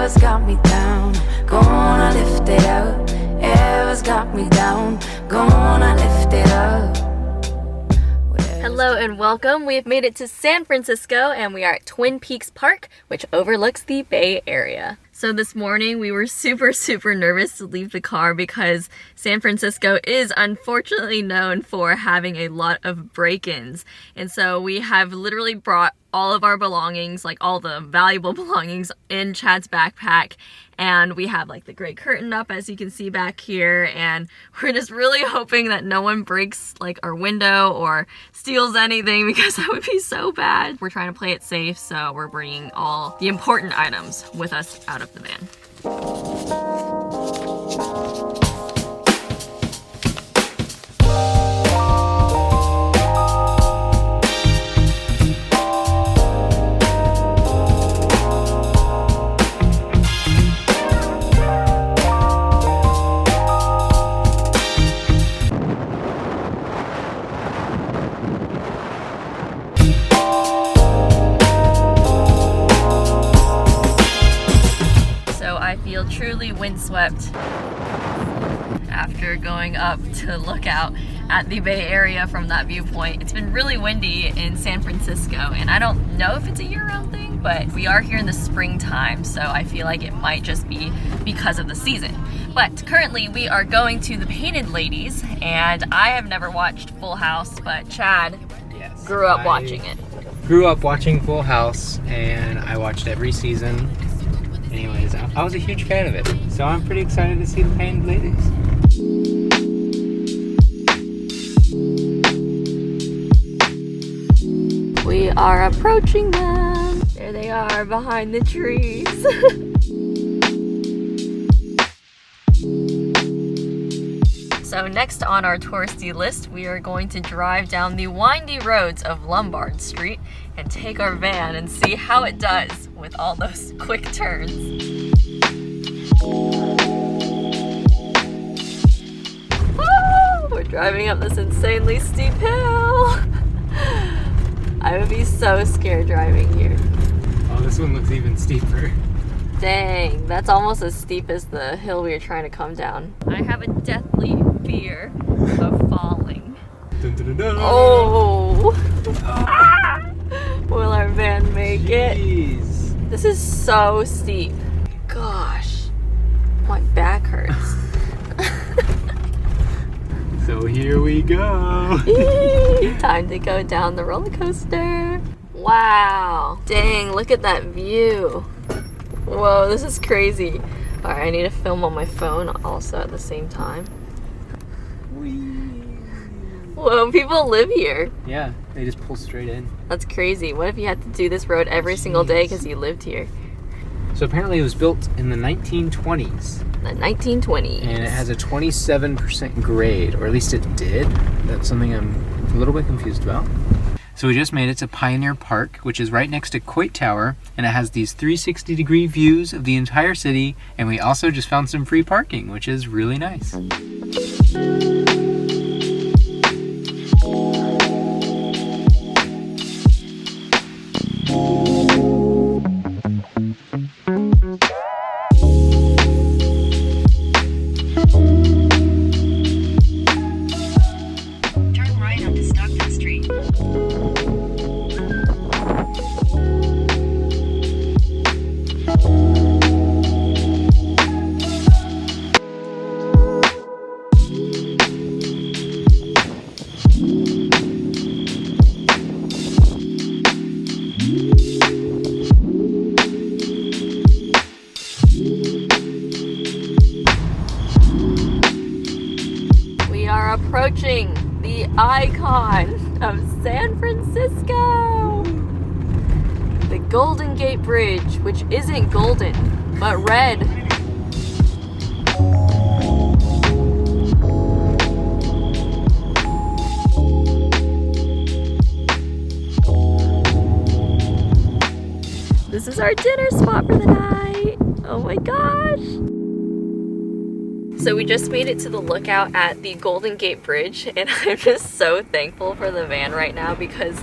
Eva's got me down, gonna lift it up. Eva's got me down, gonna lift it up. Hello and welcome. We have made it to San Francisco and we are at Twin Peaks Park, which overlooks the Bay Area. So this morning we were super nervous to leave the car because San Francisco is unfortunately known for having a lot of break-ins. And so we have literally brought all of our belongings, like all the valuable belongings, in Chad's backpack. And we have like the gray curtain up, as you can see back here, and we're just really hoping that no one breaks like our window or steals anything, because that would be so bad. We're trying to play it safe, so we're bringing all the important items with us out of the van. I feel truly windswept after going up to look out at the Bay Area from that viewpoint. It's been really windy in San Francisco, and I don't know if it's a year-round thing, but we are here in the springtime, so I feel like it might just be because of the season. But currently we are going to the Painted Ladies, and I have never watched Full House, but Chad grew up watching it. Grew up watching Full House, and I watched every season. Anyways, I was a huge fan of it, so I'm pretty excited to see the Painted Ladies. We are approaching them. There they are behind the trees. So next on our touristy list, we are going to drive down the windy roads of Lombard Street and take our van and see how it does with all those quick turns. Woo! We're driving up this insanely steep hill. I would be so scared driving here. Oh, this one looks even steeper. Dang, that's almost as steep as the hill we were trying to come down. I have a deathly fear of falling. Dun, dun, dun, dun. Oh! Ah! Will our van make Jeez. it? This is so steep. Gosh, my back hurts. So here we go. Time to go down the roller coaster. Wow. Dang, look at that view. Whoa, this is crazy. Alright, I need to film on my phone also at the same time. Whoa, people live here. Yeah, they just pull straight in. That's crazy. What if you had to do this road every single day because you lived here? So apparently it was built in the 1920s. The 1920s. And it has a 27% grade, or at least it did. That's something I'm a little bit confused about. So we just made it to Pioneer Park, which is right next to Coit Tower, and it has these 360-degree views of the entire city, and we also just found some free parking, which is really nice. Turn right onto Stockton Street. We are approaching the icon of San Francisco. The Golden Gate Bridge, which isn't golden, but red. This is our dinner spot for the night. Oh my gosh. So we just made it to the lookout at the Golden Gate Bridge, and I'm just so thankful for the van right now because,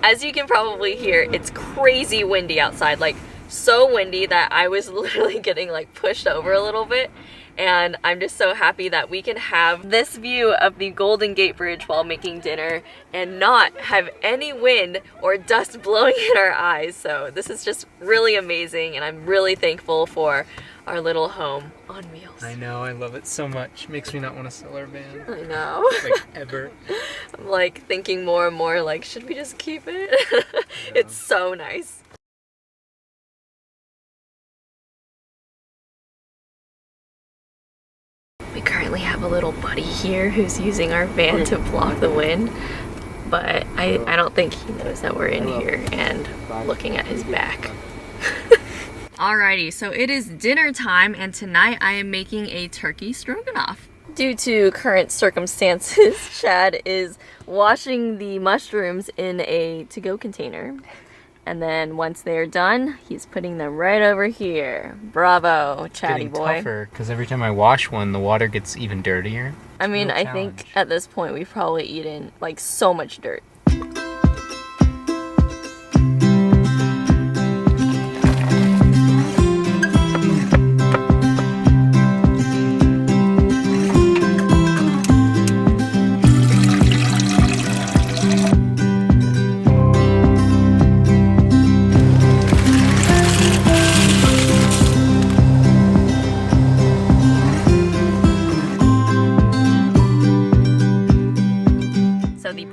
as you can probably hear, it's crazy windy outside, like so windy that I was literally getting like pushed over a little bit. And I'm just so happy that we can have this view of the Golden Gate Bridge while making dinner and not have any wind or dust blowing in our eyes. So this is just really amazing, and I'm really thankful for our little home on wheels. I know, I love it so much. Makes me not want to sell our van. I know. Like, ever. I'm like thinking more and more like, should we just keep it? Yeah. It's so nice. We currently have a little buddy here who's using our van to block the wind, but I don't think he knows that we're in here and looking at his back. Alrighty, so it is dinner time, and tonight I am making a turkey stroganoff. Due to current circumstances, Chad is washing the mushrooms in a to-go container. And then once they're done, he's putting them right over here. Bravo, Chatty boy. Tougher, because every time I wash one, the water gets even dirtier. I mean, I think at this point we've probably eaten like so much dirt.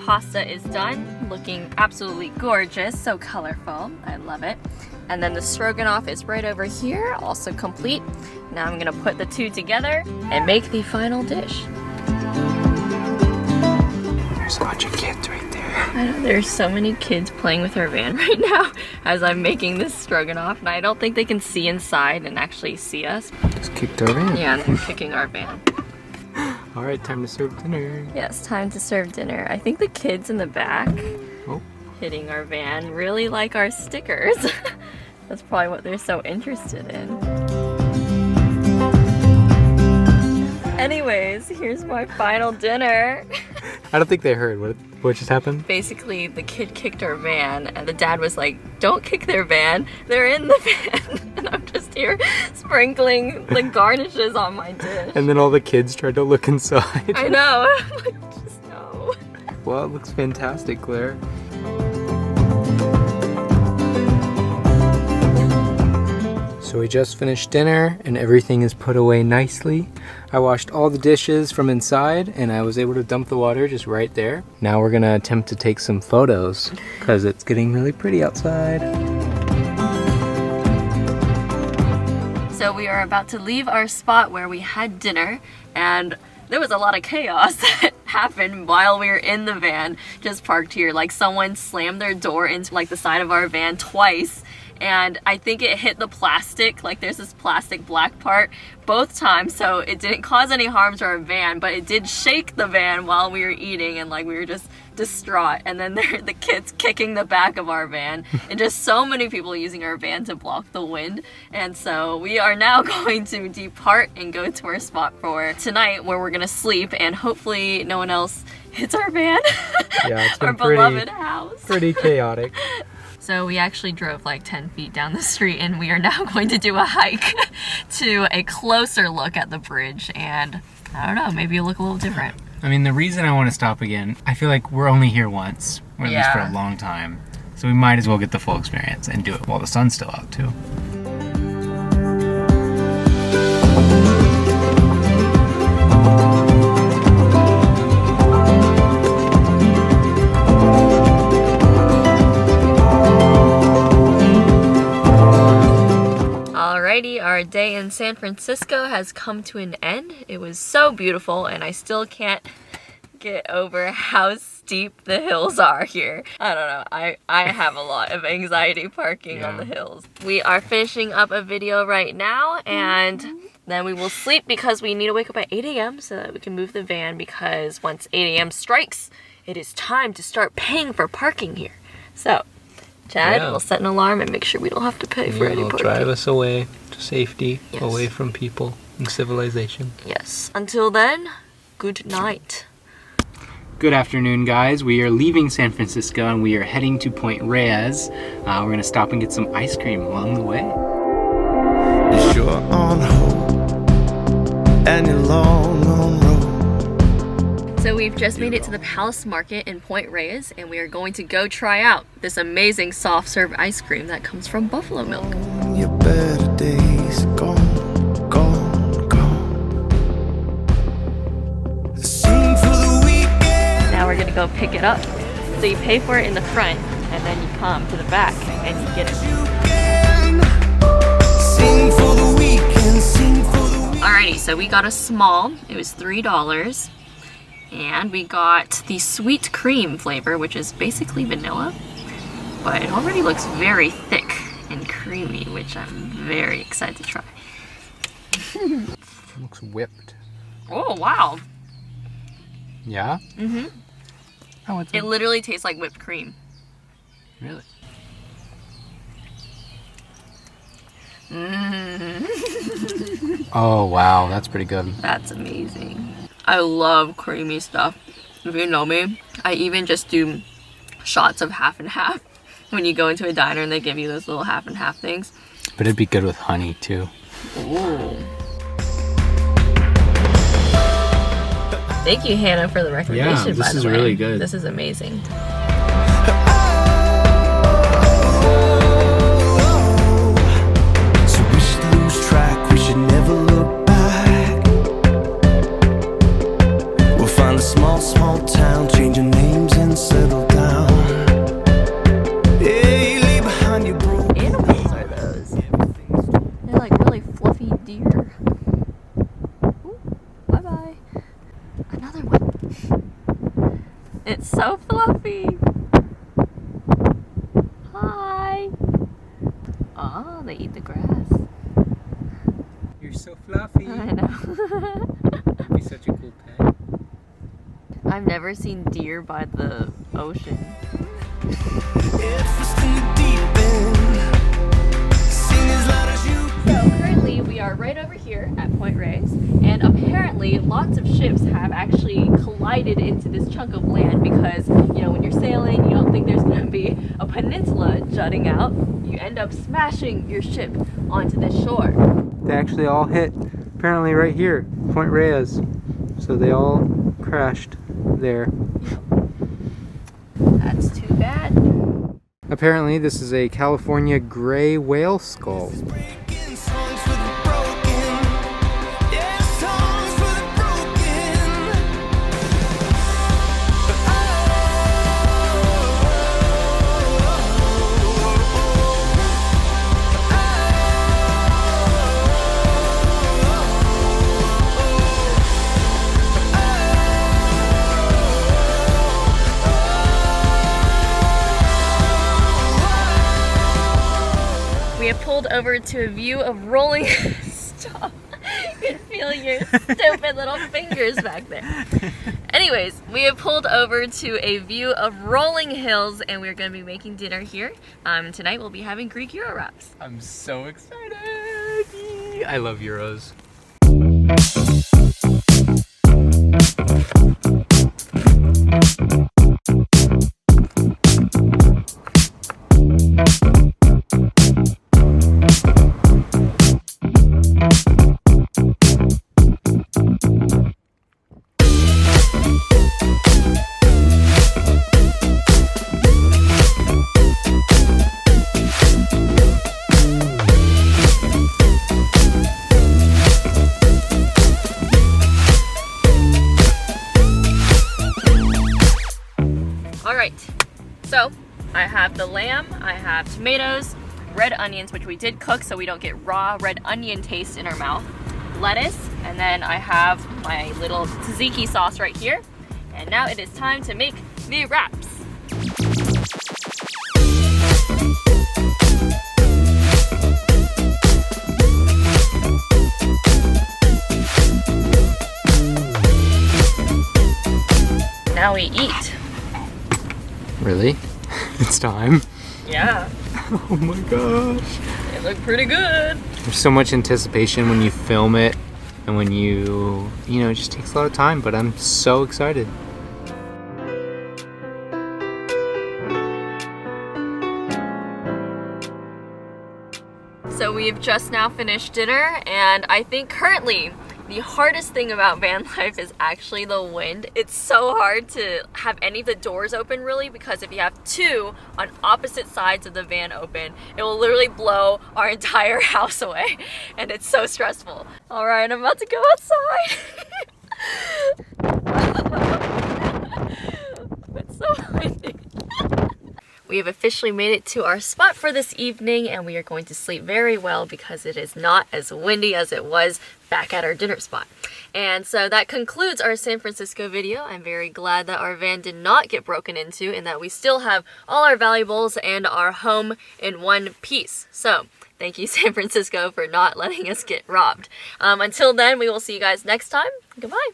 Pasta is done, looking absolutely gorgeous, so colorful. I love it. And then the stroganoff is right over here, also complete. Now I'm gonna put the two together and make the final dish. There's a bunch of kids right there. I know, there's so many kids playing with our van right now as I'm making this stroganoff, and I don't think they can see inside and actually see us. Just kicked our van. Yeah, and they're kicking our van. All right, time to serve dinner. Yes, time to serve dinner. I think the kids in the back hitting our van really like our stickers. That's probably what they're so interested in. Anyways, here's my final dinner. I don't think they heard. What just happened? Basically, the kid kicked our van, and the dad was like, don't kick their van, they're in the van. And I'm just here sprinkling the garnishes on my dish. And then all the kids tried to look inside. I know. I'm like, just no. Well, it looks fantastic, Claire. So we just finished dinner and everything is put away nicely. I washed all the dishes from inside and I was able to dump the water just right there. Now we're gonna attempt to take some photos because it's getting really pretty outside. So we are about to leave our spot where we had dinner, and there was a lot of chaos that happened while we were in the van just parked here. Like, someone slammed their door into like the side of our van twice, and I think it hit the plastic, like there's this plastic black part, both times, so it didn't cause any harm to our van, but it did shake the van while we were eating, and like we were just distraught. And then there the kids kicking the back of our van, and just so many people using our van to block the wind. And so we are now going to depart and go to our spot for tonight, where we're gonna sleep, and hopefully no one else hits our van. Yeah, it's been our beloved house. Pretty chaotic. So we actually drove like 10 feet down the street, and we are now going to do a hike to a closer look at the bridge, and I don't know, maybe it'll look a little different. I mean, the reason I want to stop again, I feel like we're only here once, or at least for a long time, so we might as well get the full experience and do it while the sun's still out too. Alrighty, our day in San Francisco has come to an end. It was so beautiful, and I still can't get over how steep the hills are here. I don't know, I have a lot of anxiety parking on the hills. We are finishing up a video right now, and then we will sleep because we need to wake up at 8 a.m. so that we can move the van, because once 8 a.m. strikes, it is time to start paying for parking here. So Chad will set an alarm and make sure we don't have to pay for any parking. Drive us away to safety, away from people and civilization. Yes. Until then, good night. Good afternoon, guys. We are leaving San Francisco and we are heading to Point Reyes. We're gonna stop and get some ice cream along the way. You're on hold and you're long on road. So we've just made it to the Palace Market in Point Reyes, and we are going to go try out this amazing soft serve ice cream that comes from buffalo milk. Your better days are gone, gone, gone. Sing for the weekend. Now we're gonna go pick it up. So you pay for it in the front, and then you come to the back and you get it. Sing for the weekend, sing for the weekend. Alrighty, so we got a small. It was $3. And we got the sweet cream flavor, which is basically vanilla. But it already looks very thick and creamy, which I'm very excited to try. Looks whipped. Oh, wow. Yeah? Mm-hmm. Oh, it's It literally tastes like whipped cream. really. Oh, wow, that's pretty good. That's amazing. I love creamy stuff. If you know me, I even just do shots of half and half when you go into a diner and they give you those little half and half things. But it'd be good with honey, too. Ooh. Thank you, Hannah, for the recommendation. Yeah, this by the is way. really good. This is amazing. So we should lose track, we should never look back. We'll find a small, small town, change your names and settle down. Hey, leave behind your broken Animals are those? They're like really fluffy deer. Ooh, bye-bye. Another one. It's so fluffy. Hi. Oh, they eat the grass. You're so fluffy. I know. You'd be such a cool pet. I've never seen deer by the ocean. Interest in the deep end. Sing as loud as you. So currently we are right over here at Point Reyes, and apparently lots of ships have actually collided into this chunk of land because, you know, when you're sailing, you don't think there's going to be a peninsula jutting out. You end up smashing your ship onto this shore. They actually all hit, apparently right here, Point Reyes. So they all crashed there. That's too bad. Apparently this is a California gray whale skull. Breaking songs for the broken. Yeah, songs for the broken. We have pulled over to a view of rolling. Stop. You can feel your stupid little fingers back there. Anyways, we have pulled over to a view of rolling hills, and we're going to be making dinner here. Tonight we'll be having Greek Euro wraps. I'm so excited. I love Euros. Alright, so I have the lamb, I have tomatoes, red onions, which we did cook so we don't get raw red onion taste in our mouth, lettuce, and then I have my little tzatziki sauce right here. And now it is time to make the wraps. Now we eat. Really? It's time. Yeah, Oh my gosh. it looked pretty good. There's so much anticipation when you film it and when you know, it just takes a lot of time, but I'm so excited. So we've just now finished dinner, and I think currently the hardest thing about van life is actually the wind. It's so hard to have any of the doors open really, because if you have two on opposite sides of the van open, it will literally blow our entire house away, and it's so stressful. All right, I'm about to go outside. It's so windy. We have officially made it to our spot for this evening, and we are going to sleep very well because it is not as windy as it was back at our dinner spot. And so that concludes our San Francisco video. I'm very glad that our van did not get broken into and that we still have all our valuables and our home in one piece. So thank you, San Francisco, for not letting us get robbed. Until then, we will see you guys next time. Goodbye.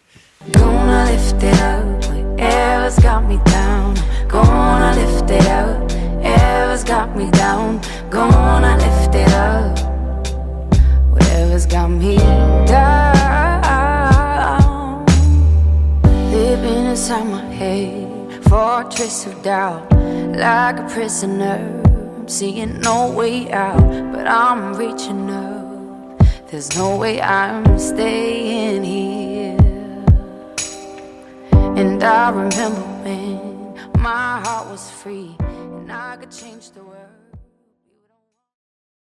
Gonna lift it up, whatever's got me down. Gonna lift it up, whatever's got me down. Gonna lift it up, whatever's got me down. Living inside my head, fortress of doubt. Like a prisoner, I'm seeing no way out, but I'm reaching up. There's no way I'm staying here. And I remember when my heart was free and I could change the world.